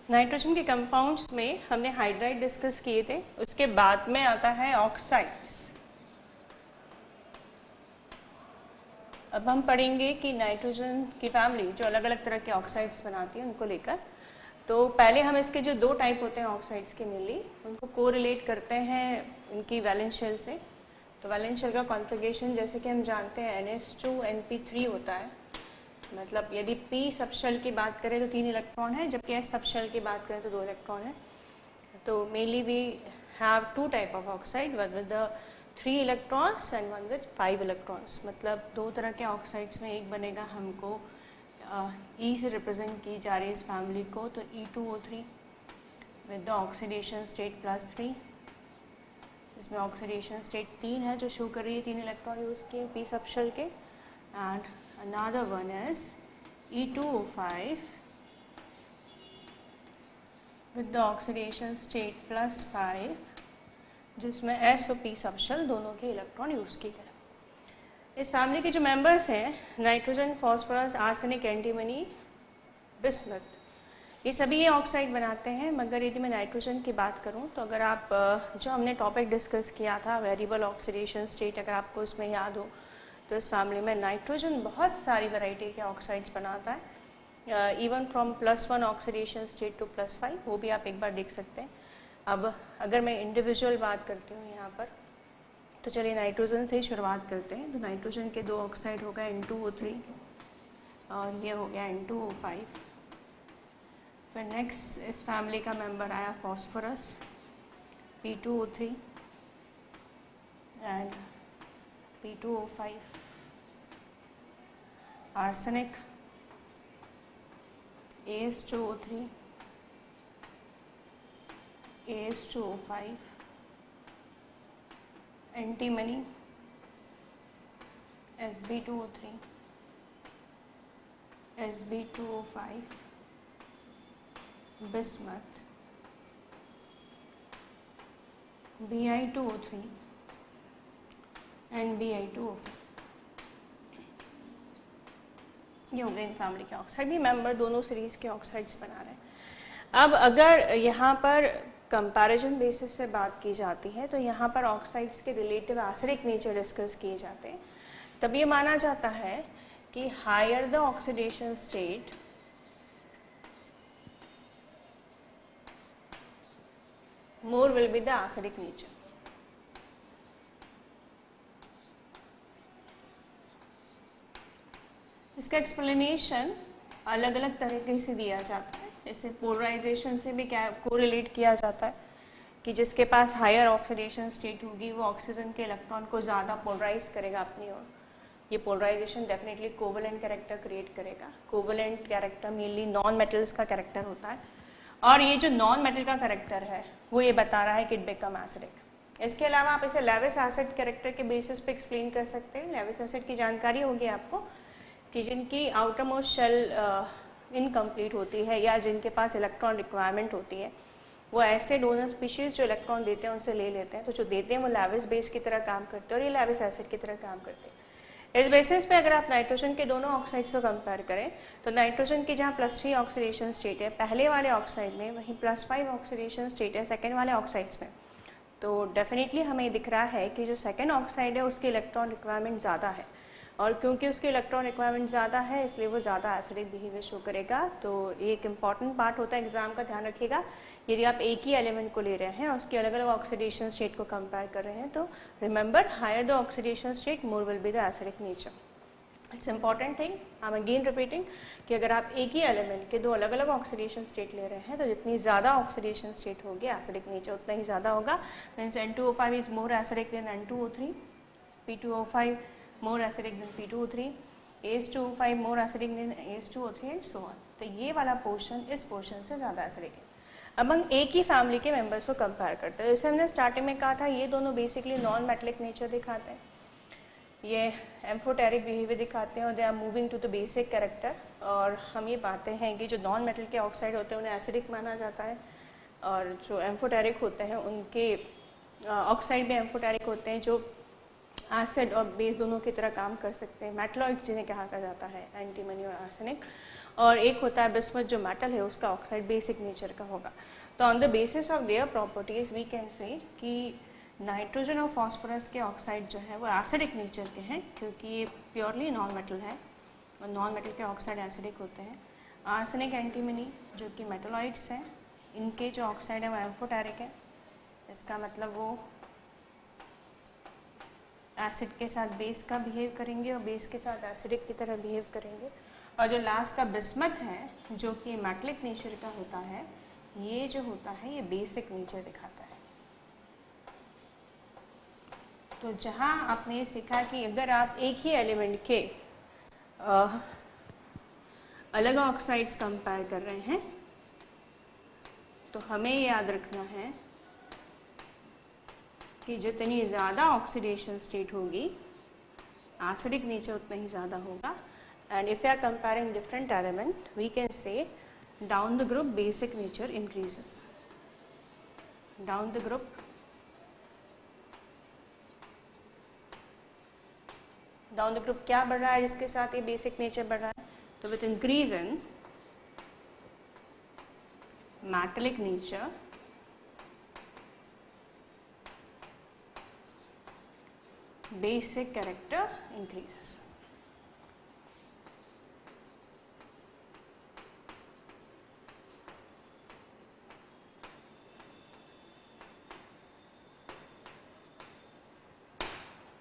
Nitrogen के compounds में हमने हाइड्राइड डिस्कस किए थे, उसके बाद में आता है ऑक्साइड्स। अब हम पढ़ेंगे कि नाइट्रोजन की फैमिली जो अलग अलग तरह के ऑक्साइड्स बनाती है उनको लेकर। तो पहले हम इसके जो दो टाइप होते हैं ऑक्साइड्स के मेनली, उनको कोरिलेट करते हैं इनकी वैलेंस शेल से। तो वैलेंस शेल का कॉन्फ़िगरेशन जैसे कि हम जानते हैं NH2NP3 होता है। मतलब यदि P सब शेल की बात करें तो 3 इलेक्ट्रॉन है, जबकि S सब शेल की बात करें तो 2 इलेक्ट्रॉन है। तो mainly we have two type of oxide, one with the 3 electrons and one with 5 electrons. मतलब दो तरह के ऑक्साइड्स में एक बनेगा हमको E से रिप्रेजेंट की जा रही है इस फैमिली को, तो E2O3 with the oxidation state +3। इसमें ऑक्सीडेशन स्टेट 3 है जो शो कर रही है 3 इलेक्ट्रॉन यूज़ किए P सब शेल के। And another one is E2O5 with the oxidation state +5, जिसमें S और P सब शेल दोनों के इलेक्ट्रॉन यूज़ किए गए। इस फैमिली के जो मेंबर्स हैं nitrogen, phosphorus, arsenic, antimony, bismuth, ये सभी ये ऑक्साइड बनाते हैं। मगर यदि मैं नाइट्रोजन की बात करूं तो अगर आप जो हमने टॉपिक डिस्कस किया था वेरिएबल ऑक्सीडेशन स्टेट, अगर आपको इसमें याद हो तो इस फैमिली में नाइट्रोजन बहुत सारी वैरायटी के ऑक्साइड्स बनाता है, even from +1 oxidation state to +5, वो भी आप एक बार देख सकते हैं। अब अगर मैं इंडिविजुअल बात करती हूँ यहाँ पर, तो चलिए नाइट्रोजन से ही शुरुआत करते हैं। तो नाइट्रोजन के दो ऑक्साइड हो गए N2O3 और ये हो गया N2O5। फिर नेक्स्ट इस फैमिली का मेंबर आया phosphorus, P2O3 and P2O5, arsenic, AS2O3, AS2O5, antimony, Sb2O3, Sb2O5, bismuth, Bi2O3 and Bi2O5। ये हो गए इन फैमिली के ऑक्साइड। भी मेंबर दोनों सीरीज के ऑक्साइड्स बना रहे हैं। अब अगर यहाँ पर कंपैरिजन बेसिस से बात की जाती है तो यहाँ पर ऑक्साइड्स के रिलेटिव एसिडिक नेचर डिस्कस किए जाते हैं। तब ये माना जाता है कि higher the oxidation state, more will be the acidic nature. इसका एक्सप्लेनेशन अलग अलग तरीके से दिया जाता है। इसे पोलराइजेशन से भी क्या कोरिलेट किया जाता है कि जिसके पास हायर ऑक्सीडेशन स्टेट होगी वो ऑक्सीजन के इलेक्ट्रॉन को ज़्यादा पोलराइज करेगा अपनी ओर। ये polarization definitely covalent character create करेगा। Covalent character mainly non metals का कैरेक्टर होता है, और ये जो नॉन मेटल का कैरेक्टर है वो ये बता रहा है कि इट बिकम एसिडिक। इसके अलावा आप इसे लेविस एसिड कैरेक्टर के बेसिस पे एक्सप्लेन कर सकते हैं। लेविस एसिड की जानकारी होगी आपको कि जिनकी आउटर मोस्ट शेल इनकम्प्लीट होती है या जिनके पास इलेक्ट्रॉन रिक्वायरमेंट होती है, वो ऐसे डोनर स्पीशीज जो इलेक्ट्रॉन देते हैं उनसे ले लेते हैं। तो जो देते हैं वो लेविस बेस की तरह काम करते हैं और ये लेविस एसिड की तरह काम करते हैं। इस बेसिस पे अगर आप नाइट्रोजन के दोनों ऑक्साइड्स को कंपेयर करें तो नाइट्रोजन की जहाँ +3 ऑक्सीडेशन स्टेट है पहले वाले ऑक्साइड में, वहीं +5 ऑक्सीडेशन स्टेट है सेकेंड वाले ऑक्साइड्स में। तो डेफिनेटली हमें दिख रहा है कि जो सेकेंड ऑक्साइड है उसकी इलेक्ट्रॉन रिक्वायरमेंट ज़्यादा है, और क्योंकि उसकी इलेक्ट्रॉन रिक्वायरमेंट ज़्यादा है इसलिए वो ज़्यादा एसिडिक बिहेवियर शो करेगा। तो एक इम्पॉर्टेंट पार्ट होता है एग्जाम का, ध्यान रखिएगा। यदि आप एक ही एलिमेंट को ले रहे हैं और उसके अलग अलग ऑक्सीडेशन स्टेट को कंपेयर कर रहे हैं तो remember higher the oxidation state more will be the acidic nature. It's important thing, I am again repeating कि अगर आप एक ही एलिमेंट के दो अलग अलग ऑक्सीडेशन स्टेट ले रहे हैं तो जितनी ज़्यादा ऑक्सीडेशन स्टेट होगी एसिडिक नेचर उतना ही ज़्यादा होगा। Means N2O5 is more acidic then N2O3, P2O5 more acidic than P2O3, AS2O5 more acidic than AS2O3 and so on। तो ये वाला पोर्शन इस पोर्शन से ज़्यादा एसिडिक है। अब हम एक ही फैमिली के मेंबर्स को कंपेयर करते हैं। जैसे हमने स्टार्टिंग में कहा था ये दोनों बेसिकली नॉन मेटलिक नेचर दिखाते हैं, ये एम्फोटेरिक बिहेवियर दिखाते हैं और they are moving to the basic character. और हम ये पाते हैं कि जो नॉन मेटल के ऑक्साइड होते हैं उन्हें एसिडिक माना जाता है, और जो एम्फोटेरिक होते हैं उनके ऑक्साइड भी एम्फोटेरिक होते हैं जो एसिड और बेस दोनों की तरह काम कर सकते हैं। मेटलॉइड्स जिन्हें कहा जाता है, एंटीमनी और आर्सेनिक। और एक होता है बिस्मथ जो मेटल है उसका ऑक्साइड बेसिक नेचर का होगा। तो on the basis of their properties we can say कि नाइट्रोजन और फास्फोरस के ऑक्साइड जो है वो एसिडिक नेचर के हैं, क्योंकि ये प्योरली नॉन मेटल है और नॉन मेटल के ऑक्साइड एसिडिक होते हैं। आर्सेनिक, एंटीमनी जो कि मेटलॉइड्स हैं, इनके जो ऑक्साइड है वो एम्फोटेरिक है, इसका मतलब वो एसिड के साथ बेस का बिहेव करेंगे और बेस के साथ एसिडिक की तरह बिहेव करेंगे। और जो लास्ट का बिस्मथ है जो कि मेटलिक नेचर का होता है, ये जो होता है ये बेसिक नेचर दिखाता है। तो जहाँ आपने सीखा कि अगर आप एक ही एलिमेंट के अलग ऑक्साइड्स कंपेयर कर रहे हैं तो हमें याद रखना है कि जितनी ज़्यादा ऑक्सीडेशन स्टेट होगी एसिडिक नेचर उतना ही ज़्यादा होगा। And if you are comparing different element we can say down the group basic nature increases. Down the group क्या बढ़ रहा है जिसके साथ ये बेसिक नेचर बढ़ रहा है? तो with increase in metallic nature basic character increases.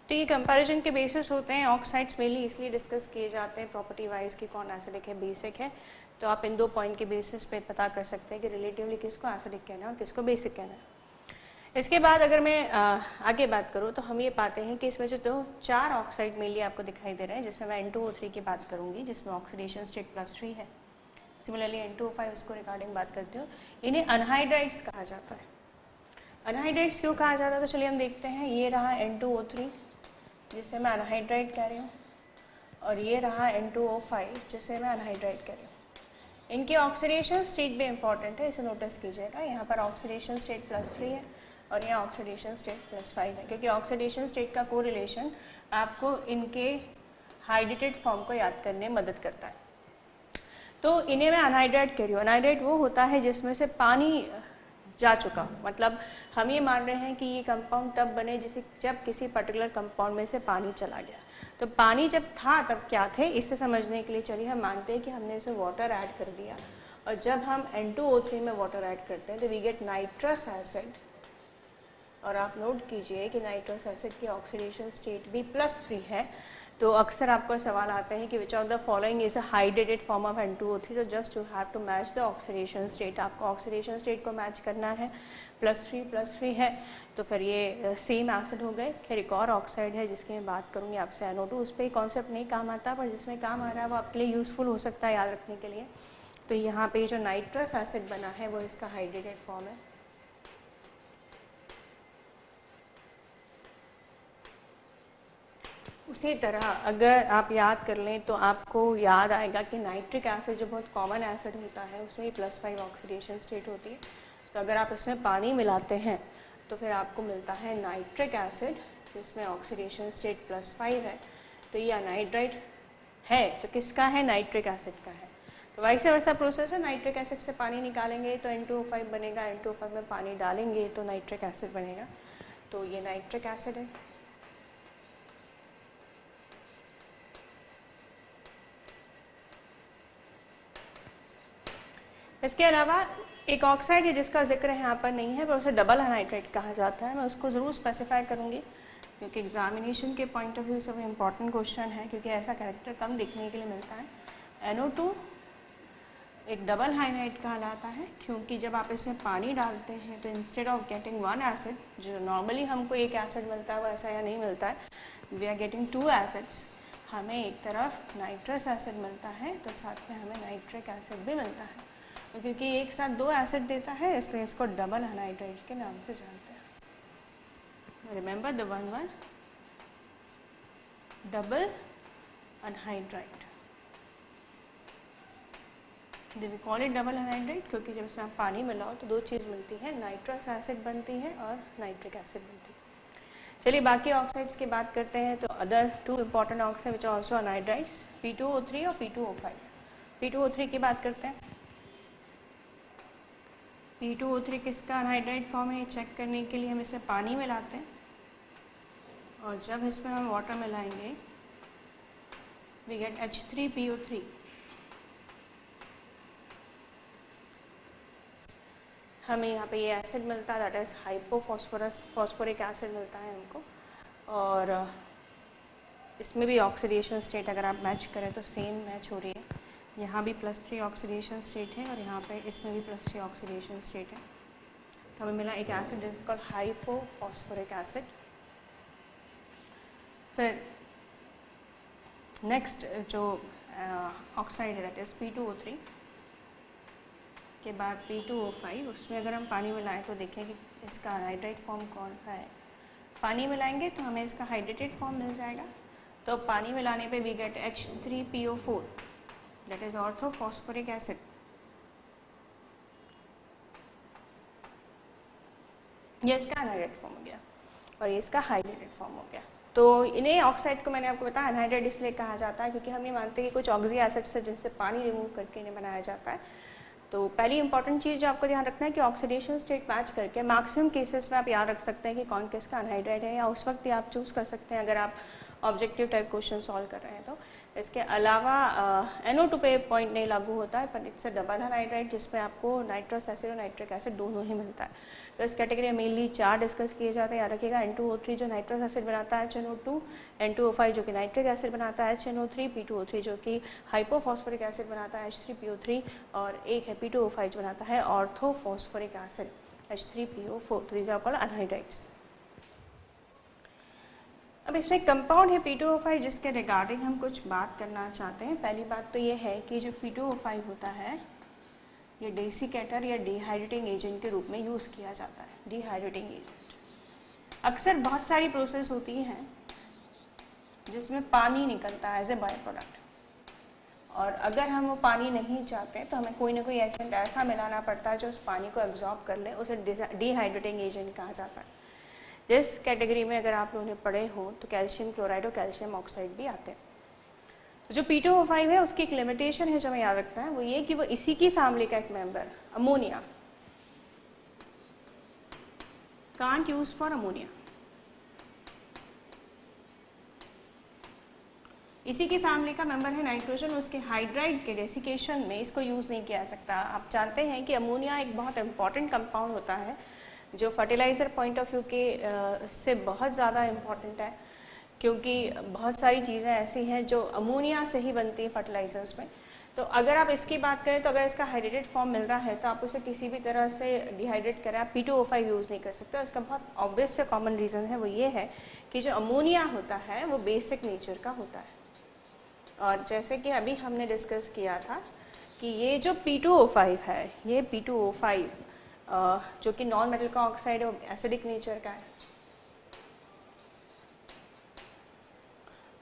तो ये कंपैरिजन के बेसिस होते हैं। ऑक्साइड्स मेनली इसलिए डिस्कस किए जाते हैं प्रॉपर्टी वाइज कि कौन एसिडिक है, बेसिक है। तो आप इन दो पॉइंट के बेसिस पे पता कर सकते हैं कि रिलेटिवली किसको एसिडिक कहना है और किसको बेसिक कहना है। इसके बाद अगर मैं आगे बात करूँ तो हम ये पाते हैं कि इसमें से तो 4 ऑक्साइड मेनली आपको दिखाई दे रहे हैं, जिसमें मैं N2O3 की बात करूँगी जिसमें ऑक्सीडेशन स्टेट +3 है। सिमिलरली N2O5 उसको रिगार्डिंग बात करती हूँ। इन्हें अनहाइड्राइड्स कहा जाता है। अनहाइड्राइड्स क्यों कहा जाता है तो चलिए हम देखते हैं। ये रहा N2O3 जिसे मैं अनहाइड्राइड कह रही हूँ, और ये रहा N2O5 जिसे मैं अनहाइड्राइड कह रही हूँ। इनकी ऑक्सीडेशन स्टेट भी इंपॉर्टेंट है, इसे नोटिस कीजिएगा। यहाँ पर ऑक्सीडेशन स्टेट +3 है और यहाँ ऑक्सीडेशन स्टेट +5 है, क्योंकि ऑक्सीडेशन स्टेट का कोरिलेशन आपको इनके हाइड्रेटेड फॉर्म को याद करने में मदद करता है। तो इन्हें मैं अनहाइड्राइड कह रही हूँ। अनहाइड्राइड वो होता है जिसमें से पानी जा चुका, मतलब हम ये मान रहे हैं कि ये कंपाउंड तब बने जब किसी पर्टिकुलर कंपाउंड में से पानी चला गया। तो पानी जब था तब क्या थे, इसे समझने के लिए चलिए हम मानते हैं कि हमने इसे वाटर ऐड कर दिया, और जब हम N2O3 में वाटर ऐड करते हैं तो वी गेट नाइट्रस एसिड। और आप नोट कीजिए कि नाइट्रस एसिड की ऑक्सीडेशन स्टेट भी +3 है। तो अक्सर आपको सवाल आते हैं कि which of the following is a hydrated form of N2O3। तो just you have to match the oxidation state. आपको ऑक्सीडेशन स्टेट को मैच करना है। +3 है तो फिर ये सेम एसिड हो गए। खैर एक और ऑक्साइड है जिसकी मैं बात करूँगी आपसे, NO2। उस पर कॉन्सेप्ट नहीं काम आता, पर जिसमें काम आ रहा है वो आपके लिए यूज़फुल हो सकता है याद रखने के लिए। तो यहाँ पे जो नाइट्रस एसिड बना है वो इसका हाइड्रेटेड फॉर्म है। उसी तरह अगर आप याद कर लें तो आपको याद आएगा कि नाइट्रिक एसिड जो बहुत कॉमन एसिड होता है उसमें +5 ऑक्सीडेशन स्टेट होती है। तो अगर आप इसमें पानी मिलाते हैं तो फिर आपको मिलता है नाइट्रिक एसिड जिसमें ऑक्सीडेशन स्टेट +5 है। तो ये अनहाइड्राइड है तो किसका है, नाइट्रिक एसिड का है। तो वैसे वैसा प्रोसेस है, नाइट्रिक एसिड से पानी निकालेंगे तो N2O5 बनेगा, N2O5 में पानी डालेंगे तो नाइट्रिक एसिड बनेगा। तो ये नाइट्रिक एसिड है। इसके अलावा एक ऑक्साइड है जिसका जिक्र यहाँ पर नहीं है पर उसे डबल अनहाइड्राइड कहा जाता है। मैं उसको ज़रूर स्पेसिफाई करूँगी क्योंकि एग्जामिनेशन के पॉइंट ऑफ व्यू से वो इम्पॉर्टेंट क्वेश्चन है, क्योंकि ऐसा कैरेक्टर कम देखने के लिए मिलता है। NO2 एक डबल हाइड्राइड कहलाता है क्योंकि जब आप इसमें पानी डालते हैं तो इंस्टेड ऑफ गेटिंग 1 एसिड, जो नॉर्मली हमको एक एसिड मिलता है वो ऐसा या नहीं मिलता है, वी आर गेटिंग 2 एसिड्स। हमें एक तरफ नाइट्रस एसिड मिलता है तो साथ में हमें नाइट्रिक एसिड भी मिलता है। तो क्योंकि एक साथ 2 एसिड देता है इसलिए इसको डबल अनहाइड्राइड के नाम से जानते हैं। Remember the one double anhydride. We call it double anhydride क्योंकि जब इसमें पानी मिलाओ तो 2 चीज़ मिलती है, नाइट्रस एसिड बनती है और नाइट्रिक एसिड बनती है। चलिए बाकी ऑक्साइड्स की बात करते हैं। तो other 2 important oxide which are also anhydrides, P2O3 और P2O5। P2O3 की बात करते हैं। P2O3 किसका अनहाइड्राइड फॉर्म है, ये चेक करने के लिए हम इसे पानी मिलाते हैं, और जब इसमें हम वाटर मिलाएंगे वी गेट H3PO3। हमें यहाँ पे ये एसिड मिलता है, that is hypophosphorous phosphoric acid मिलता है हमको। और इसमें भी ऑक्सीडेशन स्टेट अगर आप मैच करें तो सेम मैच हो रही है, यहाँ भी +3 ऑक्सीडेशन स्टेट है और यहाँ पे इसमें भी +3 ऑक्सीडेशन स्टेट है। तो हमें मिला एक acid is called hypophosphoric acid. फिर नेक्स्ट जो ऑक्साइड है दैट इज P2O3 के बाद P2O5, उसमें अगर हम पानी मिलाएं तो देखें कि इसका हाइड्रेट फॉर्म कौन सा है। पानी मिलाएंगे तो हमें इसका हाइड्रेटेड फॉर्म मिल जाएगा। तो पानी मिलाने पे we get H3PO4 that is orthophosphoric acid. ये इसका अनहाइड्रेट फॉर्म हो गया और ये इसका हाइड्रेटेड फॉर्म हो गया। तो इन्हें ऑक्साइड को मैंने आपको बताया अनहाइड्रेट इसलिए कहा जाता है क्योंकि हम ये मानते हैं कि कुछ ऑक्सी एसिड्स है जिनसे पानी रिमूव करके इन्हें बनाया जाता है। तो पहली इंपॉर्टेंट चीज़ जो आपको ध्यान रखना है कि ऑक्सीडेशन स्टेट मैच करके मैक्सिमम केसेस में आप याद रख सकते हैं कि कौन किसका अनहाइड्राइड है, या उस वक्त ही आप चूज़ कर सकते हैं अगर आप ऑब्जेक्टिव टाइप क्वेश्चन सॉल्व कर रहे हैं। तो इसके अलावा NO2 पे पॉइंट नहीं लागू होता है, पर इट्स अ डबल अनहाइड्राइड जिसमें आपको नाइट्रस एसिड और नाइट्रिक एसिड दोनों ही मिलता है। तो इस कैटेगरी में मेनली 4 डिस्कस किए जाते हैं, याद रखिएगा। N2O3 जो नाइट्रस एसिड बनाता है HNO2, N2O5 जो कि नाइट्रिक एसिड बनाता है HNO3, P2O3 जो कि हाइपोफॉस्फोरिक एसिड बनाता है H3PO3, और एक है P2O5 जो बनाता है ऑर्थोफॉस्फोरिक एसिड H3PO4। तो दीज आर कॉल्ड अनहाइड्राइड्स। अब इसमें कंपाउंड है P2O5 जिसके रिगार्डिंग हम कुछ बात करना चाहते हैं। पहली बात तो ये है कि जो P2O5 होता है ये डेसिकेटर या डिहाइड्रेटिंग एजेंट के रूप में यूज़ किया जाता है। डिहाइड्रेटिंग एजेंट अक्सर बहुत सारी प्रोसेस होती हैं जिसमें पानी निकलता है एज ए बाय प्रोडक्ट, और अगर हम वो पानी नहीं चाहते तो हमें कोई ना कोई एजेंट ऐसा मिलाना पड़ता है जो उस पानी को एब्जॉर्ब कर ले, उसे डिहाइड्रेटिंग एजेंट कहा जाता है। जिस कैटेगरी में अगर आप लोगों ने पढ़े हो तो कैल्शियम क्लोराइड और कैल्शियम ऑक्साइड भी आते हैं। जो P2O5 है उसकी एक लिमिटेशन है जो हमें याद रखना है, वो ये कि वो इसी की फैमिली का एक member ammonia can't use for ammonia. इसी की फैमिली का मेंबर है नाइट्रोजन, उसके हाइड्राइड के डेसिकेशन में इसको यूज नहीं किया जा सकता। आप जानते हैं कि अमोनिया एक बहुत इंपॉर्टेंट कंपाउंड होता है जो फर्टिलाइजर पॉइंट ऑफ व्यू के से बहुत ज़्यादा इम्पॉर्टेंट है, क्योंकि बहुत सारी चीज़ें ऐसी हैं जो अमोनिया से ही बनती है फर्टिलाइजर्स में। तो अगर आप इसकी बात करें तो अगर इसका हाइड्रेटेड फॉर्म मिल रहा है तो आप उसे किसी भी तरह से डिहाइड्रेट करें, आप P2O5 यूज़ नहीं कर सकते। इसका बहुत ऑब्वियस से कॉमन रीज़न है, वो ये है कि जो अमोनिया होता है वो बेसिक नेचर का होता है। और जैसे कि अभी हमने डिस्कस किया था कि ये जो P2O5 है, ये P2O5 जो कि नॉन मेटल का ऑक्साइड है, वो एसिडिक नेचर का है।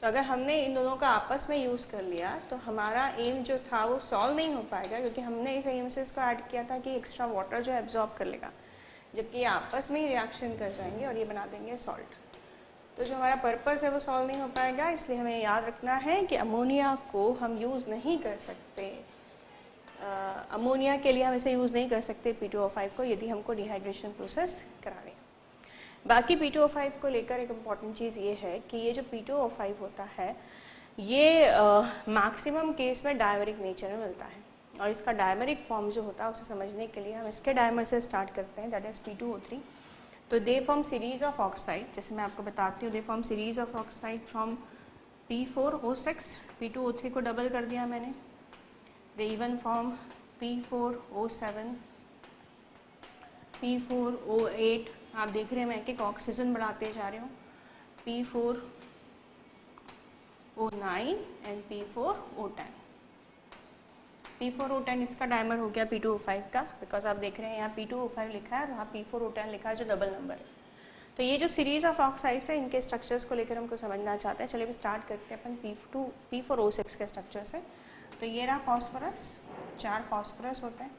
तो अगर हमने इन दोनों का आपस में यूज़ कर लिया तो हमारा एम जो था वो सॉल्व नहीं हो पाएगा, क्योंकि हमने इस एम से इसको ऐड किया था कि एक्स्ट्रा वाटर जो एब्जॉर्ब कर लेगा, जबकि ये आपस में ही रिएक्शन कर जाएंगे और ये बना देंगे सॉल्ट। तो जो हमारा पर्पस है वो सॉल्व नहीं हो पाएगा, इसलिए हमें याद रखना है कि अमोनिया को हम यूज़ नहीं कर सकते। अमोनिया के लिए हम इसे यूज़ नहीं कर सकते P2O5 को, यदि हमको डिहाइड्रेशन प्रोसेस करानी है। बाकी P2O5 को लेकर एक इम्पॉर्टेंट चीज़ ये है कि ये जो P2O5 होता है ये मैक्सिमम केस में डायमरिक नेचर में मिलता है, और इसका डायमरिक फॉर्म जो होता है उसे समझने के लिए हम इसके डायमर से स्टार्ट करते हैं, दैट इज P2O3। तो they form series of oxide, जैसे मैं आपको बताती हूँ, they form series of oxide from P4O6, P2O3 को डबल कर दिया मैंने। They even form P4O7, P4O8, आप देख रहे हैं मैं एक ऑक्सीजन बढ़ाते जा रही हूँ, P4O9 एंड P4O10। P4O10 इसका डायमर हो गया P2O5 का, बिकॉज आप देख रहे हैं यहाँ P2O5 लिखा है और यहाँ P4O10 लिखा है जो डबल नंबर है। तो ये जो सीरीज ऑफ ऑक्साइड्स है इनके स्ट्रक्चर्स को लेकर हमको समझना चाहते हैं। चलिए भी स्टार्ट करते हैं अपन P4O6 के स्ट्रक्चर से। तो ये रहा फॉस्फोरस, 4 फॉस्फोरस होते हैं,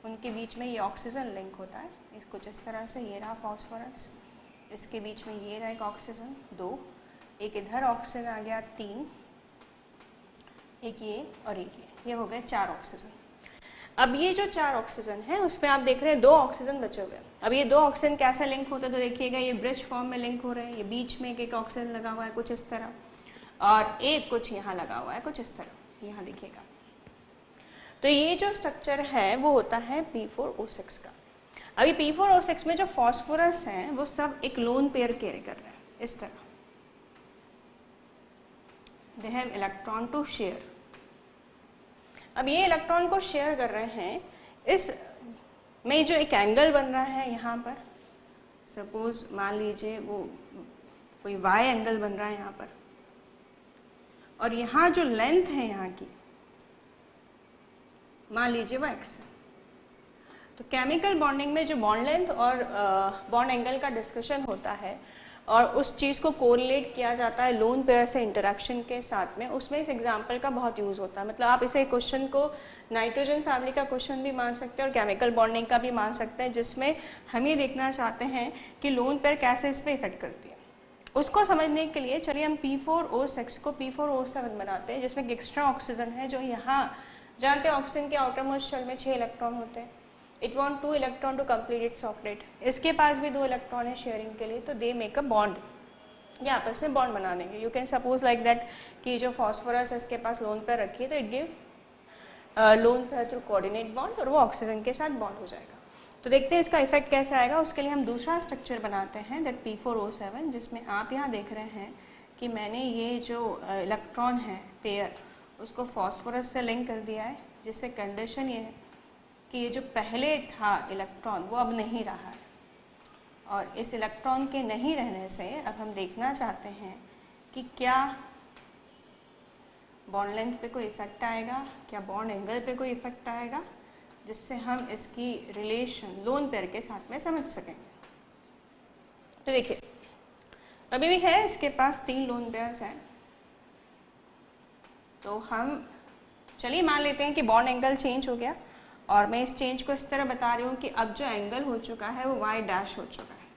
उनके बीच में ये ऑक्सीजन लिंक होता है कुछ इस तरह से। ये रहा फॉस्फोरस, इसके बीच में ये रहा एक ऑक्सीजन 2, एक इधर ऑक्सीजन आ गया 3, एक ये और एक ये हो गए 4 ऑक्सीजन। अब ये जो 4 ऑक्सीजन है उसमें आप देख रहे हैं 2 ऑक्सीजन बचे हुए हैं। अब ये 2 ऑक्सीजन कैसे लिंक होते हैं तो देखिएगा ये ब्रिज फॉर्म में लिंक हो रहे हैं। ये बीच में एक ऑक्सीजन लगा हुआ है कुछ इस तरह, और एक कुछ यहाँ लगा हुआ है कुछ इस तरह, यहाँ देखिएगा। तो ये जो स्ट्रक्चर है वो होता है P4O6 का। अभी P4O6 में जो फॉस्फोरस हैं वो सब एक लोन पेयर कैरी कर रहे हैं इस तरह, they have electron to share. अब ये इलेक्ट्रॉन को शेयर कर रहे हैं, इस में जो एक एंगल बन रहा है यहाँ पर, सपोज मान लीजिए वो कोई Y एंगल बन रहा है यहाँ पर, और यहाँ जो लेंथ है यहाँ की मान लीजिए वो x है। तो केमिकल बॉन्डिंग में जो बॉन्ड लेंथ और बॉन्ड एंगल का डिस्कशन होता है और उस चीज़ को कोरिलेट किया जाता है लोन पेयर से इंटरेक्शन के साथ में, उसमें इस एग्जांपल का बहुत यूज़ होता है। मतलब आप इसे क्वेश्चन को नाइट्रोजन फैमिली का क्वेश्चन भी मान सकते हैं और केमिकल बॉन्डिंग का भी मान सकते हैं, जिसमें हम ये देखना चाहते हैं कि लोन पेयर कैसे इस पर इफेक्ट करती है। उसको समझने के लिए चलिए हम P4O6 को P4O7 बनाते हैं, जिसमें एक एक्स्ट्रा ऑक्सीजन है जो यहाँ जानते हैं ऑक्सीजन के आउटर मोस्ट शेल में 6 इलेक्ट्रॉन होते हैं। It want 2 electron to complete its operate. इसके पास भी 2 इलेक्ट्रॉन है शेयरिंग के लिए, तो दे मेक अ बॉन्ड, ये आपस में बॉन्ड बना देंगे। You can suppose like that कि जो फॉस्फोरस है इसके पास लोन पेयर रखी है तो it give lone pair through coordinate bond और वो ऑक्सीजन के साथ बॉन्ड हो जाएगा। तो देखते हैं इसका इफेक्ट कैसे आएगा। उसके लिए हम दूसरा स्ट्रक्चर बनाते हैं दैट P4O7, जिसमें आप यहाँ देख रहे हैं कि मैंने ये जो इलेक्ट्रॉन है पेयर उसको फॉस्फोरस से लिंक कर दिया है, जिससे कंडीशन ये है कि ये जो पहले था इलेक्ट्रॉन वो अब नहीं रहा है, और इस इलेक्ट्रॉन के नहीं रहने से अब हम देखना चाहते हैं कि क्या बॉन्ड लेंथ पे कोई इफेक्ट आएगा, क्या बॉन्ड एंगल पे कोई इफेक्ट आएगा, जिससे हम इसकी रिलेशन लोन पेयर के साथ में समझ सकेंगे। तो देखिए अभी भी है इसके पास 3 लोन पेयर्स हैं, तो हम चलिए मान लेते हैं कि बॉन्ड एंगल चेंज हो गया, और मैं इस चेंज को इस तरह बता रही हूँ कि अब जो एंगल हो चुका है वो y डैश हो चुका है,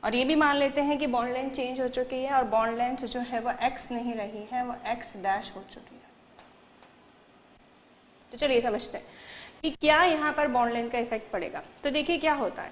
और ये भी मान लेते हैं कि बॉन्ड लेंथ चेंज हो चुकी है और बॉन्ड लेंथ जो है वो x नहीं रही है, वो x डैश हो चुकी है। तो चलिए समझते हैं कि क्या यहाँ पर बॉन्ड लेंथ का इफेक्ट पड़ेगा। तो देखिए क्या होता है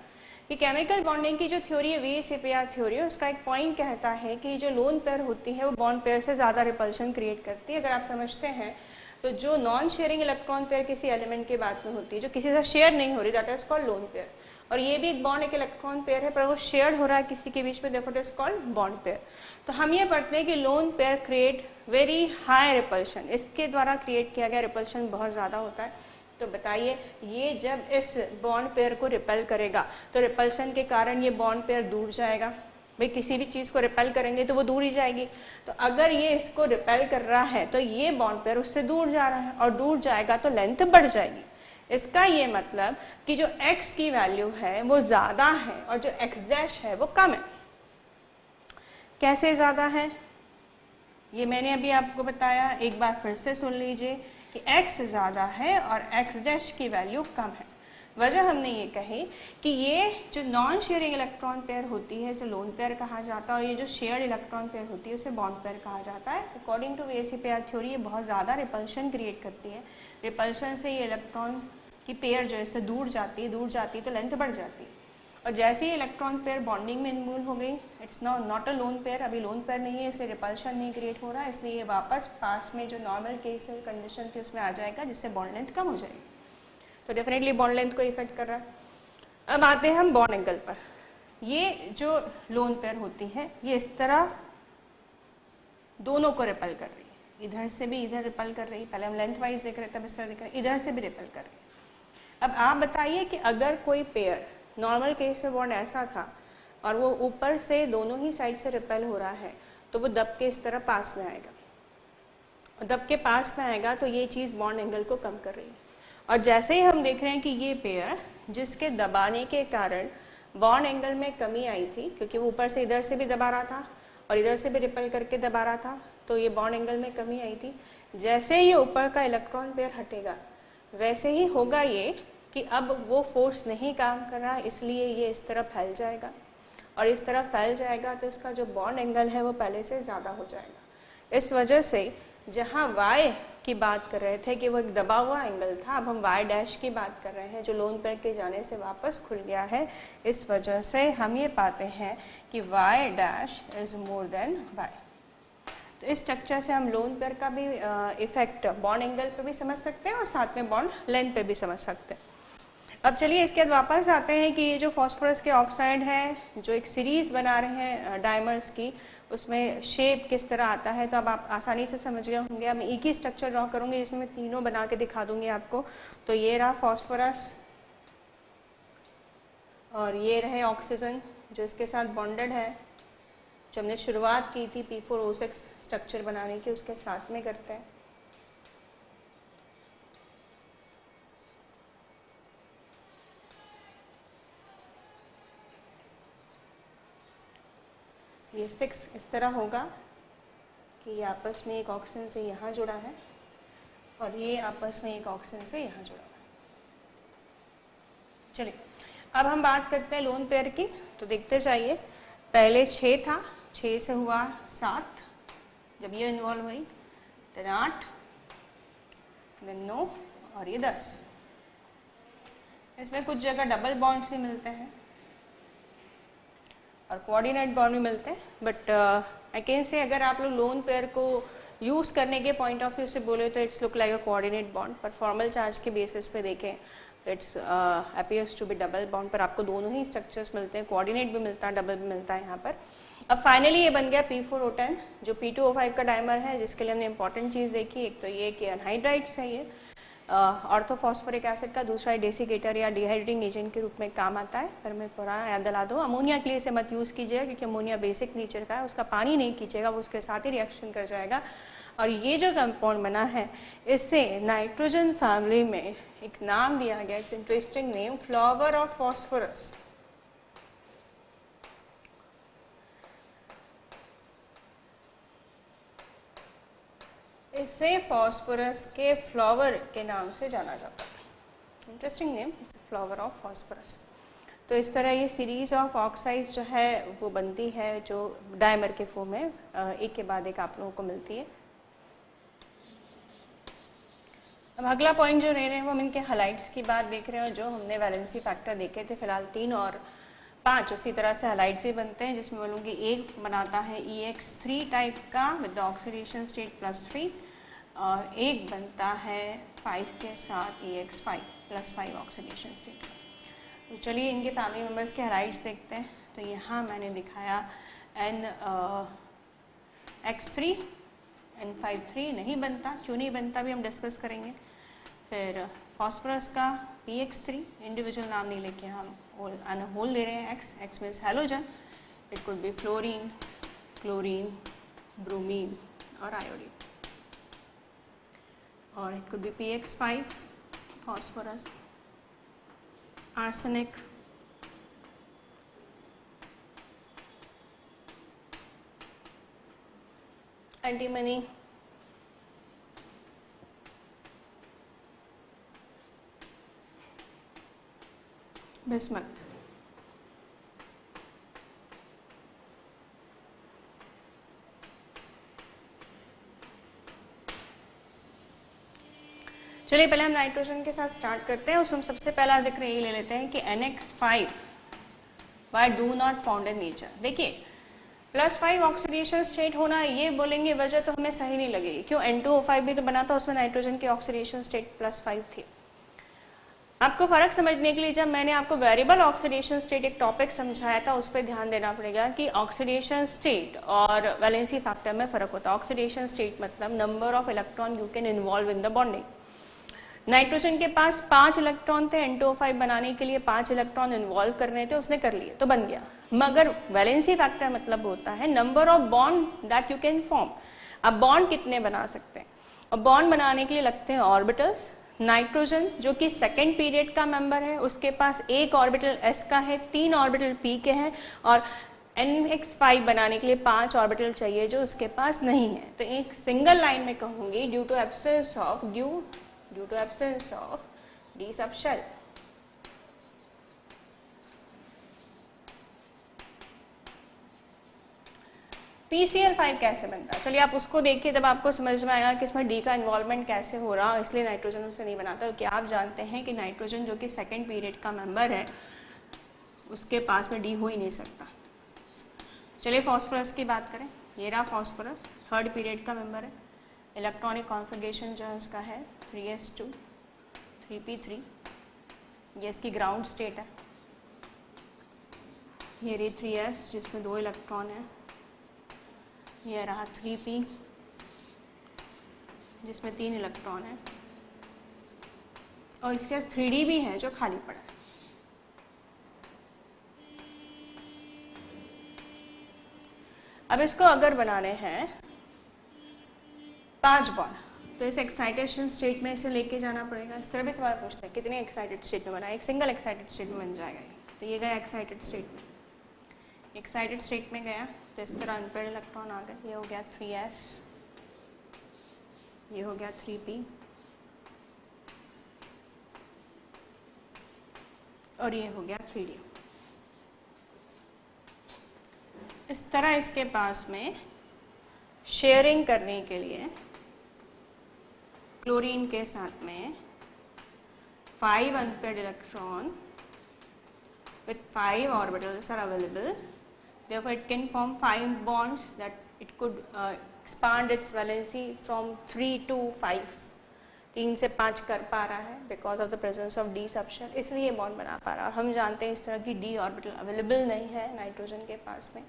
कि केमिकल बॉन्डिंग की जो थ्योरी है VSEPR थ्योरी है, उसका एक पॉइंट कहता है कि जो लोन पेयर होती है वो बॉन्ड पेयर से ज़्यादा रिपल्शन क्रिएट करती है। अगर आप समझते हैं तो जो नॉन शेयरिंग इलेक्ट्रॉन पेयर किसी एलिमेंट के बाद में होती है, जो किसी से शेयर नहीं हो रही, that is called lone pair. और ये भी एक बॉन्ड एक इलेक्ट्रॉन पेयर है पर वो शेयर हो रहा है किसी के बीच में, therefore it is called bond pair. तो हम ये पढ़ते हैं कि lone pair create very high repulsion, इसके द्वारा क्रिएट किया गया रिपल्शन बहुत ज़्यादा होता है। तो बताइए ये जब इस बॉन्ड पेयर को रिपेल करेगा तो रिपल्शन के कारण ये बॉन्ड पेयर दूर जाएगा। भाई किसी भी चीज़ को रिपेल करेंगे तो वो दूर ही जाएगी, तो अगर ये इसको रिपेल कर रहा है तो ये बॉन्ड पेयर उससे दूर जा रहा है और दूर जाएगा तो लेंथ बढ़ जाएगी। इसका ये मतलब कि जो x की वैल्यू है वो ज़्यादा है और जो x डैश है वो कम है। कैसे ज़्यादा है ये मैंने अभी आपको बताया, एक बार फिर से सुन लीजिए कि x ज़्यादा है और x डैश की वैल्यू कम है। वजह हमने ये कही कि ये जो नॉन शेयरिंग इलेक्ट्रॉन पेयर होती है इसे लोन पेयर कहा जाता है, और ये जो शेयर्ड इलेक्ट्रॉन पेयर होती है उसे बॉन्ड पेयर कहा जाता है। अकॉर्डिंग टू VSEPR थ्योरी ये बहुत ज़्यादा रिपल्शन क्रिएट करती है। रिपल्शन से ये इलेक्ट्रॉन की पेयर जो है दूर जाती है तो लेंथ बढ़ जाती है, और जैसे ही इलेक्ट्रॉन पेयर बॉन्डिंग में इन्वॉल्व हो गई, it's not a lone pair, अभी लोन पेयर नहीं है, इसलिए रिपल्शन नहीं क्रिएट हो रहा है, इसलिए ये वापस पास में जो नॉर्मल केस कंडीशन थी उसमें आ जाएगा, जिससे बॉन्ड लेंथ कम हो जाएगी। तो डेफिनेटली बॉन्ड लेंथ को इफेक्ट कर रहा है। अब आते हैं हम बॉन्ड एंगल पर। ये जो लोन पेयर होती है ये इस तरह दोनों को रिपेल कर रही है, इधर से भी इधर रिपेल कर रही है। पहले हम लेंथ वाइज देख रहे थे, अब इस तरह देख रहे हैं, इधर से भी रिपेल कर रही है। अब आप बताइए कि अगर कोई पेयर नॉर्मल केस में बॉन्ड ऐसा था और वो ऊपर से दोनों ही साइड से रिपेल हो रहा है तो वो दब के इस तरह पास में आएगा, और दब के पास में आएगा तो ये चीज़ बॉन्ड एंगल को कम कर रही है। और जैसे ही हम देख रहे हैं कि ये पेयर जिसके दबाने के कारण बॉन्ड एंगल में कमी आई थी, क्योंकि वो ऊपर से इधर से भी दबा रहा था और इधर से भी रिपेल करके दबा रहा था, तो ये बॉन्ड एंगल में कमी आई थी। जैसे ही ये ऊपर का इलेक्ट्रॉन पेयर हटेगा वैसे ही होगा ये कि अब वो फोर्स नहीं काम कर रहा, इसलिए ये इस तरह फैल जाएगा, और इस तरह फैल जाएगा तो इसका जो बॉन्ड एंगल है वो पहले से ज़्यादा हो जाएगा। इस वजह से जहाँ y की बात कर रहे थे कि वो एक दबा हुआ एंगल था, अब हम y डैश की बात कर रहे हैं जो लोन पेयर के जाने से वापस खुल गया है। इस वजह से हम ये पाते हैं कि y dash is more than y। तो इस स्ट्रक्चर से हम लोन पेयर का भी इफेक्ट बॉन्ड एंगल पे भी समझ सकते हैं और साथ में बॉन्ड लेंथ पे भी समझ सकते हैं। अब चलिए इसके बाद वापस आते हैं कि ये जो फॉस्फोरस के ऑक्साइड हैं जो एक सीरीज बना रहे हैं डायमर्स की, उसमें शेप किस तरह आता है। तो अब आप आसानी से समझ गए होंगे। अब मैं एक ही स्ट्रक्चर ड्रॉ करूंगी जिसमें मैं तीनों बना के दिखा दूंगी आपको। तो ये रहा फॉस्फोरस और ये रहे ऑक्सीजन जो इसके साथ बॉन्डेड है, जो हमने शुरुआत की थी P4O6 स्ट्रक्चर बनाने की उसके साथ में करते हैं। ये 6 इस तरह होगा कि ये आपस में एक ऑक्सीजन से यहाँ जुड़ा है और ये आपस में एक ऑक्सीजन से यहाँ जुड़ा है। चलिए अब हम बात करते हैं लोन पेयर की। तो देखते जाइए, पहले 6 था, 6 से हुआ 7 जब ये इन्वॉल्व हुई, फिर 8, फिर 9 और ये 10। इसमें कुछ जगह डबल बॉन्ड्स ही मिलते हैं और कोऑर्डिनेट बॉन्ड भी मिलते हैं, बट आई कैन से अगर आप लोग लोन पेयर को यूज़ करने के पॉइंट ऑफ व्यू से बोले तो its look like a coordinate bond, पर फॉर्मल चार्ज के बेसिस पे देखें तो its appears to be double bond. पर आपको दोनों ही स्ट्रक्चर्स मिलते हैं, कोऑर्डिनेट भी मिलता है, डबल भी मिलता है यहाँ पर। अब फाइनली ये बन गया P4O10 जो P2O5 का डायमर है, जिसके लिए हमने इंपॉर्टेंट चीज़ देखी। एक तो ये कि अनहाइड्राइड्स है, ये ऑर्थोफॉस्फोरिक एसिड का, दूसरा डेसिकेटर या डिहाइड्रेटिंग एजेंट के रूप में काम आता है। पर मैं पूरा याद दिला दूँ, अमोनिया के लिए इसे मत यूज़ कीजिएगा क्योंकि अमोनिया बेसिक नेचर का है, उसका पानी नहीं कीजिएगा, वो उसके साथ ही रिएक्शन कर जाएगा। और ये जो कंपाउंड बना है इससे नाइट्रोजन फैमिली में एक नाम दिया गया, it's interesting name, flower of phosphorus. इसे फॉस्फोरस के फ्लावर के नाम से जाना जाता है। Interesting name, flower of phosphorus. तो इस तरह ये सीरीज ऑफ ऑक्साइड्स जो है वो बनती है जो डायमर के फॉर्म में एक के बाद एक आप लोगों को मिलती है। अब अगला पॉइंट जो ले रहे हैं वो हम इनके हैलाइड्स की बात देख रहे हैं, जो हमने वैलेंसी फैक्टर देखे थे फिलहाल 3 और 5 उसी तरह से हैलाइड्स ही बनते हैं, जिसमें बोलूँगी एक बनाता है EX3 टाइप का विद द ऑक्सीडेशन स्टेट +3 और एक बनता है 5 के साथ EX5 +5 ऑक्सीडेशन स्टेट। तो चलिए इनके फैमिली मेम्बर्स के हैलाइड्स देखते हैं। तो यहाँ मैंने दिखाया NX3, N53 नहीं बनता, क्यों नहीं बनता भी हम डिस्कस करेंगे। फिर फॉस्फोरस का PX3, इंडिविजुअल नाम नहीं लेके हम होल ले रहे हैं, X means halogen. It could be fluorine, chlorine, bromine और आयोडीन। और it could be PX5 phosphorus, arsenic, antimony, bismuth. चलिए पहले हम नाइट्रोजन के साथ स्टार्ट करते हैं। उसमें सबसे पहला जिक्र ये ले लेते हैं कि NX5 why do not found in nature. देखिए +5 ऑक्सीडेशन स्टेट होना, ये बोलेंगे वजह तो हमें सही नहीं लगेगी। क्यों? N2O5 भी तो बना था, उसमें नाइट्रोजन की ऑक्सीडेशन स्टेट +5 थी। आपको फर्क समझने के लिए जब मैंने आपको वेरिएबल ऑक्सीडेशन स्टेट एक टॉपिक समझाया था, उस पर ध्यान देना पड़ेगा कि ऑक्सीडेशन स्टेट और वैलेंसी फैक्टर में फर्क होता है। ऑक्सीडेशन स्टेट मतलब number of electron you can involve in the bonding. Nitrogen के पास 5 इलेक्ट्रॉन थे, N2O5 बनाने के लिए 5 इलेक्ट्रॉन इन्वॉल्व करने थे, उसने कर लिए तो बन गया। मगर वैलेंसी फैक्टर मतलब होता है number of bond that you can form. अब बॉन्ड कितने बना सकते हैं, और बॉन्ड बनाने के लिए लगते हैं ऑर्बिटल्स। नाइट्रोजन जो कि सेकेंड पीरियड का मेंबर है, उसके पास एक ऑर्बिटल s का है, 3 ऑर्बिटल p के हैं, और NX5 बनाने के लिए 5 ऑर्बिटल चाहिए जो उसके पास नहीं है। तो एक सिंगल लाइन में कहूंगी due to absence of d sub shell. PCl5 कैसे बनता है, चलिए आप उसको देखिए, तब आपको समझ में आएगा कि इसमें डी का इन्वॉल्वमेंट कैसे हो रहा है, इसलिए नाइट्रोजन उसे नहीं बनाता। क्योंकि आप जानते हैं कि नाइट्रोजन जो कि सेकेंड पीरियड का मेंबर है उसके पास में डी हो ही नहीं सकता। चलिए फॉस्फोरस की बात करें, ये रहा फॉस्फोरस, थर्ड पीरियड का मेंबर है। इलेक्ट्रॉनिक कॉन्फ़िगरेशन जो है उसका है 3s2 3p3, ये इसकी ग्राउंड स्टेट है। ये रही 3s जिसमें 2 इलेक्ट्रॉन है, ये रहा 3p जिसमें 3 इलेक्ट्रॉन है, और इसके पास 3d भी है जो खाली पड़ा है। अब इसको अगर बनाने हैं 5 बॉन्ड, तो इस एक्साइटेशन स्टेट में इसे लेके जाना पड़ेगा। इस तरह भी सवाल पूछते हैं कितने एक्साइटेड स्टेट में बना, एक सिंगल एक्साइटेड स्टेट में बन जाएगा ये। तो ये गया एक्साइटेड स्टेट में, एक्साइटेड स्टेट में गया तो इस तरह अनपेयर्ड इलेक्ट्रॉन आ गए, ये हो गया 3s, ये हो गया 3p, और ये हो गया 3d। इस तरह इसके पास में शेयरिंग करने के लिए क्लोरीन के साथ में 5 unpaired electron with 5 orbitals are available. Therefore, it can form 5 bonds that it could expand its valency from 3 to 5. 3 से 5 कर पा रहा है because of the presence of d subshell, इसलिए बॉन्ड बना पा रहा है। हम जानते हैं इस तरह की d ऑर्बिटल अवेलेबल नहीं है नाइट्रोजन के पास में।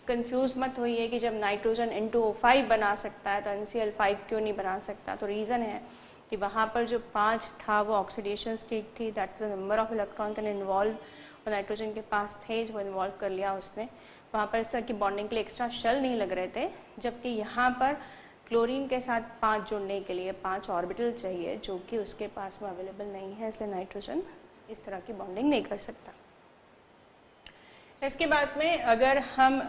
कंफ्यूज मत होइए कि जब नाइट्रोजन N2O5 बना सकता है तो NCl5 क्यों नहीं बना सकता। तो रीज़न है कि वहाँ पर जो 5 था वो ऑक्सीडेशन स्टेट थी, that is the number of electron can involve, और नाइट्रोजन के पास थे जो इन्वॉल्व कर लिया उसने। वहाँ पर इस तरह की बॉन्डिंग के लिए एक्स्ट्रा शेल नहीं लग रहे थे, जबकि यहाँ पर क्लोरीन के साथ 5 जुड़ने के लिए 5 ऑर्बिटल चाहिए जो कि उसके पास में अवेलेबल नहीं है, इसलिए नाइट्रोजन इस तरह की बॉन्डिंग नहीं कर सकता। इसके बाद में अगर हम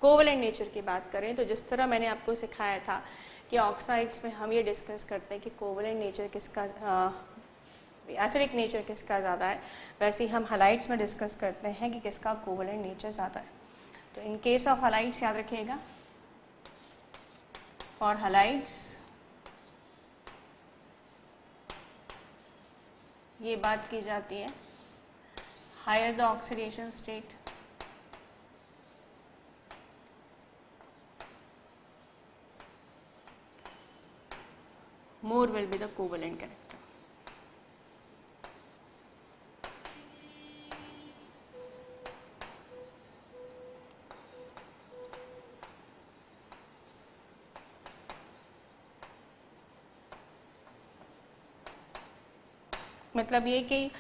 कोवलेंट नेचर की बात करें तो जिस तरह मैंने आपको सिखाया था कि ऑक्साइड्स में हम ये डिस्कस करते हैं कि कोवलेंट नेचर किसका, एसिडिक नेचर किसका ज़्यादा है, वैसे ही हम हलाइड्स में डिस्कस करते हैं कि किसका कोवलेंट नेचर ज़्यादा है। तो इन केस ऑफ हलाइड्स याद रखिएगा, फॉर हलाइड्स ये बात की जाती है higher the oxidation state more will be the covalent character. मतलब ये कि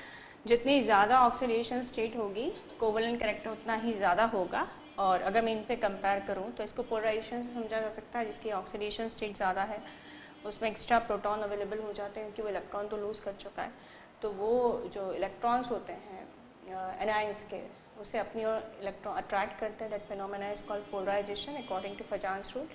जितनी ज़्यादा ऑक्सीडेशन स्टेट होगी कोवलेंट कैरेक्टर उतना ही ज़्यादा होगा। और अगर मैं इन पे कंपेयर करूँ तो इसको पोलराइजेशन से समझा जा सकता है, जिसकी ऑक्सीडेशन स्टेट ज़्यादा है उसमें एक्स्ट्रा प्रोटॉन अवेलेबल हो जाते हैं क्योंकि वो इलेक्ट्रॉन तो लूज़ कर चुका है। तो वो जो इलेक्ट्रॉन्स होते हैं एनाइंस के, उसे अपनी ओर इलेक्ट्रॉन अट्रैक्ट करते हैं। That phenomena is called polarisation according to Fajans rule.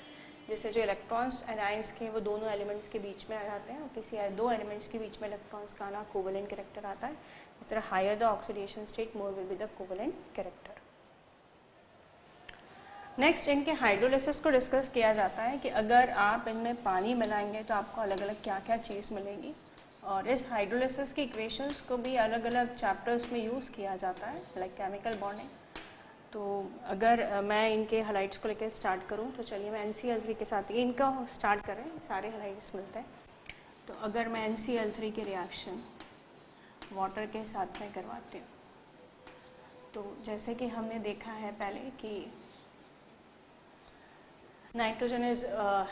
जैसे जो इलेक्ट्रॉन्स एनाइंस के वो दोनों एलिमेंट्स के बीच में आ जाते हैं और किसी दो एलिमेंट्स के बीच में इलेक्ट्रॉन्स का आना कोवलेंट कैरेक्टर आता है। इस तरह higher the oxidation state more will be the covalent character. Next इनके हाइड्रोलिसिस को डिस्कस किया जाता है कि अगर आप इनमें पानी मिलाएंगे तो आपको अलग अलग क्या क्या चीज़ मिलेगी, और इस हाइड्रोलिसिस की इक्वेशंस को भी अलग अलग चैप्टर्स में यूज़ किया जाता है लाइक केमिकल बॉन्डिंग। तो अगर मैं इनके हलाइड्स को लेकर स्टार्ट करूं तो चलिए मैं NCl3 के साथ ये इनका स्टार्ट करें, सारे हलाइड्स मिलते हैं। तो अगर मैं NCl3 के रिएक्शन वाटर के साथ में करवाती हूँ तो जैसे कि हमने देखा है पहले कि nitrogen is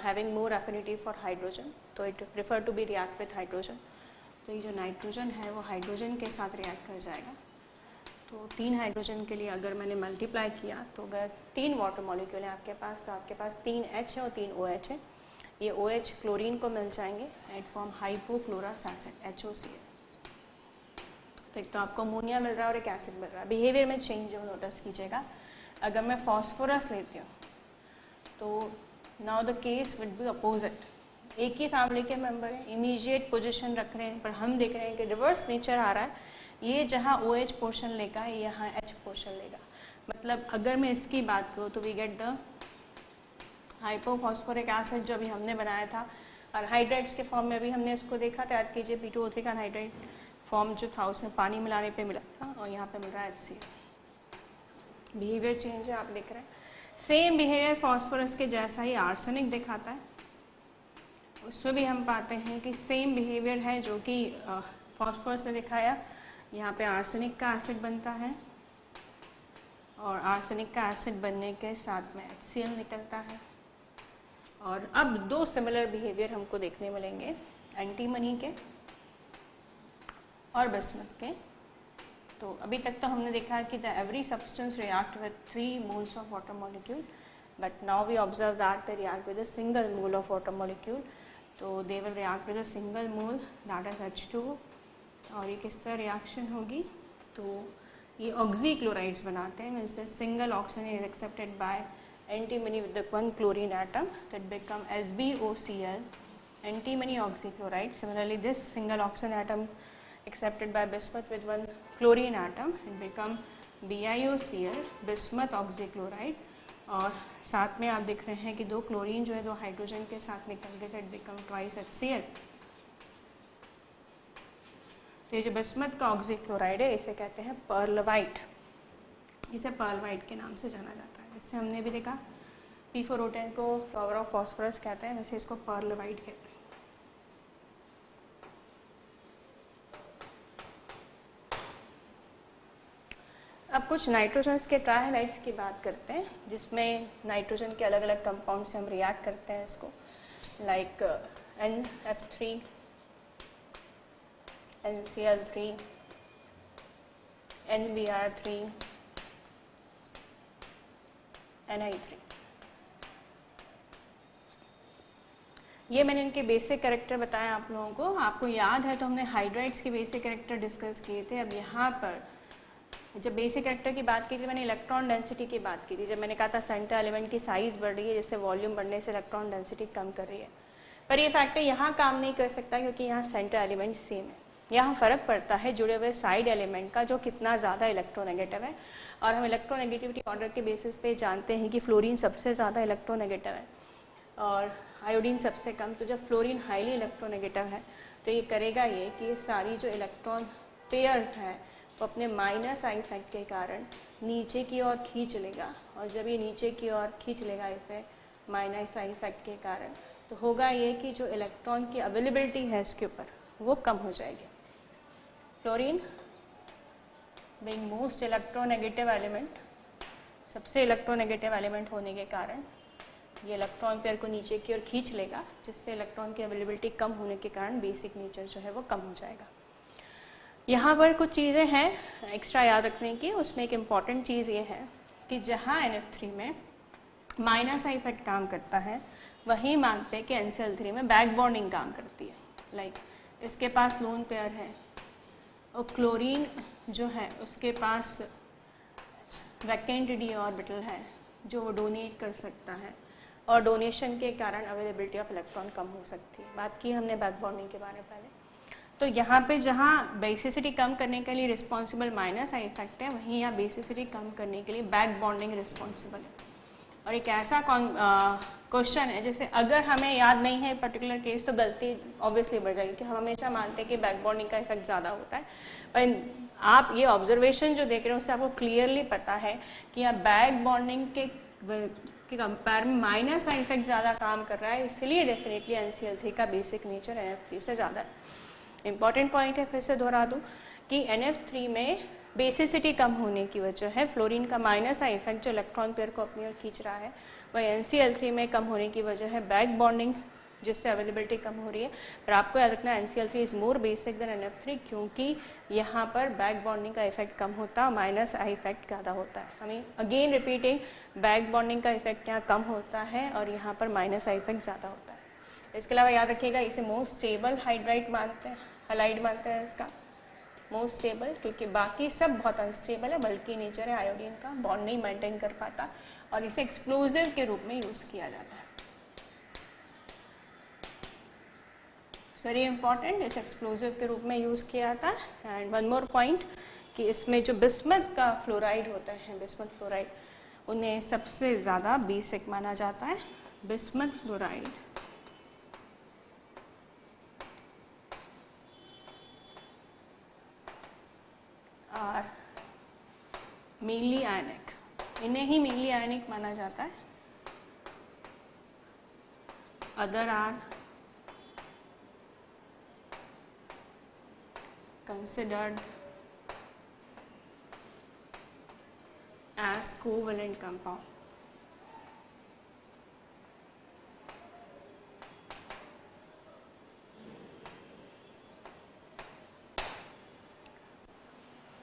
having more affinity for hydrogen, तो it prefer to be react with hydrogen. तो ये जो नाइट्रोजन है वो हाइड्रोजन के साथ रिएक्ट कर जाएगा। तो 3 हाइड्रोजन के लिए अगर मैंने मल्टीप्लाई किया तो अगर 3 वाटर मॉलिक्यूल हैं आपके पास तो आपके पास 3 H है और 3 OH है। ये OH क्लोरीन को मिल जाएंगे at form hypochlorous acid HOCl। तो एक तो आपको अमोनिया मिल रहा है और एक एसिड मिल रहा है। बिहेवियर में चेंज जो नोटिस कीजिएगा। अगर मैं फॉस्फोरस लेती हूँ तो now the case would be opposite. एक ही फैमिली के मेंबर हैं, इमीडिएट पोजीशन रख रहे हैं, पर हम देख रहे हैं कि रिवर्स नेचर आ रहा है। ये जहाँ OH पोर्शन लेगा ये यहाँ H पोर्शन लेगा। मतलब अगर मैं इसकी बात करूँ तो we get the hypophosphoric acid जो अभी हमने बनाया था, और हाइड्राइड्स के फॉर्म में अभी हमने इसको देखा था, याद कीजिए P2O3 का हाइड्राइड फॉर्म जो था उसमें पानी मिलाने पे मिला था, और यहाँ पे मिल रहा है HCl। बिहेवियर चेंज है, आप देख रहे हैं। सेम बिहेवियर फॉस्फोरस के जैसा ही आर्सेनिक दिखाता है, उसमें भी हम पाते हैं कि सेम बिहेवियर है जो कि फॉस्फोरस ने दिखाया। यहाँ पे आर्सेनिक का एसिड बनता है, और आर्सेनिक का एसिड बनने के साथ में HCl निकलता है। और अब दो सिमिलर बिहेवियर हमको देखने मिलेंगे, एंटीमनी के और बिस्मथ के। तो अभी तक तो हमने देखा कि the every substance react with 3 moles of water molecule, but now we observe that they react with a single mole of water molecule. तो they will react with a single mole, that is H2O। और ये किस तरह reaction होगी, तो ये ऑक्सीक्लोराइड्स बनाते हैं, means the single oxygen is accepted by antimony with the one chlorine atom that become SbOCl, antimony oxychloride. Similarly, this single oxygen atom accepted by bismuth with one chlorine atom, it become BiOCl, bismuth oxychloride. और साथ में आप देख रहे हैं कि दो chlorine जो है दो हाइड्रोजन के साथ निकल गए, that become twice HCl. तो ये जो बिस्मथ का ऑक्सीक्लोराइड है इसे कहते हैं पर्ल वाइट, इसे पर्ल वाइट के नाम से जाना जाता है। जैसे हमने भी देखा P4O10 को फ्लावर ऑफ फॉस्फोरस कहते हैं, वैसे इसको पर्ल वाइट कहते हैं। अब कुछ नाइट्रोजन्स के ट्राइहैलाइड्स की बात करते हैं, जिसमें नाइट्रोजन के अलग अलग कंपाउंड से हम रिएक्ट करते हैं इसको, like NF3, NCl3, NBr3, Ni3। ये मैंने इनके बेसिक कैरेक्टर बताए आप लोगों को। आपको याद है तो हमने हाइड्राइड्स के बेसिक कैरेक्टर डिस्कस किए थे। अब यहाँ पर जब बेसिक कैरेक्टर की बात की थी मैंने इलेक्ट्रॉन डेंसिटी की बात की थी, जब मैंने कहा था सेंटर एलिमेंट की साइज बढ़ रही है जिससे वॉल्यूम बढ़ने से इलेक्ट्रॉन डेंसिटी कम कर रही है, पर ये फैक्टर यहाँ काम नहीं कर सकता क्योंकि यहाँ सेंटर एलिमेंट सेम है। यहाँ फ़र्क पड़ता है जुड़े हुए साइड एलिमेंट का, जो कितना ज़्यादा इलेक्ट्रोनेगेटिव है। और हम इलेक्ट्रोनेगेटिविटी ऑर्डर के बेसिस पे जानते हैं कि फ्लोरीन सबसे ज़्यादा इलेक्ट्रोनेगेटिव है और आयोडीन सबसे कम। तो जब फ्लोरीन हाईली इलेक्ट्रोनेगेटिव है तो ये करेगा ये कि ये सारी जो इलेक्ट्रॉन पेयर्स हैं वो अपने माइनस आई इफेक्ट के कारण नीचे की ओर खींच लेगा, और जब ये नीचे की ओर खींच लेगा इसे माइनस आई इफेक्ट के कारण, तो होगा ये कि जो इलेक्ट्रॉन की अवेलेबिलिटी है इसके ऊपर वो कम हो जाएगी। Fluorine being most electronegative element, सबसे इलेक्ट्रोनेगेटिव एलिमेंट होने के कारण ये इलेक्ट्रॉन पेयर को नीचे की ओर खींच लेगा, जिससे इलेक्ट्रॉन की अवेलेबिलिटी कम होने के कारण बेसिक नेचर जो है वो कम हो जाएगा। यहाँ पर कुछ चीज़ें हैं एक्स्ट्रा याद रखने की। उसमें एक इम्पॉर्टेंट चीज़ ये है कि जहाँ NF3 में माइनस आई इफेक्ट काम करता है वहीं मानते हैं कि NCl3 में बैक बॉन्डिंग काम करती है। लाइक इसके पास लोन पेयर है और क्लोरीन जो है उसके पास वैकेंट d ऑर्बिटल है जो वो डोनेट कर सकता है, और डोनेशन के कारण अवेलेबिलिटी ऑफ इलेक्ट्रॉन कम हो सकती है। बात की हमने बैक बॉन्डिंग के बारे में पहले। तो यहाँ पे जहाँ बेसिसिटी कम करने के लिए रिस्पॉन्सिबल माइनस आई इफेक्ट है, वहीं यहाँ बेसिसिटी कम करने के लिए बैक बॉन्डिंग रिस्पॉन्सिबल है। और एक ऐसा क्वेश्चन है जैसे अगर हमें याद नहीं है पर्टिकुलर केस तो गलती ऑब्वियसली बढ़ जाएगी कि हम हमेशा मानते हैं कि बैक बॉन्डिंग का इफेक्ट ज़्यादा होता है, पर आप ये ऑब्जर्वेशन जो देख रहे हो उससे आपको क्लियरली पता है कि यहाँ बैक बॉन्डिंग के कंपेयर में माइनस आई इफेक्ट ज़्यादा काम कर रहा है, इसलिए डेफिनेटली NCl3 का बेसिक नेचर NF3 से ज़्यादा है। इंपॉर्टेंट पॉइंट है, फिर से दोहरा दूँ कि NF3 में बेसिसिटी कम होने की वजह है फ्लोरीन का माइनस आई इफेक्ट जो इलेक्ट्रॉन पेयर को अपनी ओर खींच रहा है, वही NCl3 में कम होने की वजह है बैक बॉन्डिंग जिससे अवेलेबिलिटी कम हो रही है। पर आपको याद रखना NCl3 is more basic then NF3 क्योंकि यहाँ पर बैक बॉन्डिंग का इफेक्ट कम होता है, माइनस आई इफेक्ट ज़्यादा होता है। हमें अगेन रिपीटिंग, बैक बॉन्डिंग का इफेक्ट यहाँ कम होता है और यहाँ पर माइनस आई इफेक्ट ज़्यादा होता है। इसके अलावा याद रखिएगा इसे मोस्ट स्टेबल हाइड्राइड मानते हैं, हाइलाइड मानते हैं इसका मोस्ट स्टेबल, क्योंकि बाकी सब बहुत अनस्टेबल है, बल्कि नेचर है आयोडीन का, बॉन्ड नहीं मेंटेन कर पाता और इसे एक्सप्लोजिव के रूप में यूज़ किया जाता है। इट्स वेरी इंपॉर्टेंट, इसे एक्सप्लोजिव के रूप में यूज़ किया जाता है। एंड वन मोर पॉइंट कि इसमें जो बिस्मथ का फ्लोराइड होता है, बिस्मथ फ्लोराइड, उन्हें सबसे ज़्यादा बेसिक माना जाता है bismuth fluoride are mainly ionic, इन्हें ही mainly ionic माना जाता है. Other are considered as covalent compound.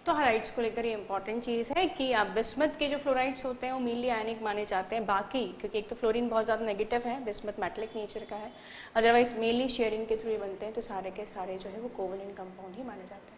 तो हाइलाइट्स को लेकर ये इंपॉर्टेंट चीज़ है कि आप बिस्मथ के जो फ्लोराइड्स होते हैं वो मीनली आयनिक माने जाते हैं. बाकी क्योंकि एक तो फ्लोरीन बहुत ज़्यादा नेगेटिव है, बिस्मथ मेटलिक नेचर का है, अदरवाइज मेनली शेयरिंग के थ्रू बनते हैं, तो सारे के सारे जो है वो कोवेलेंट कंपाउंड ही माने जाते हैं.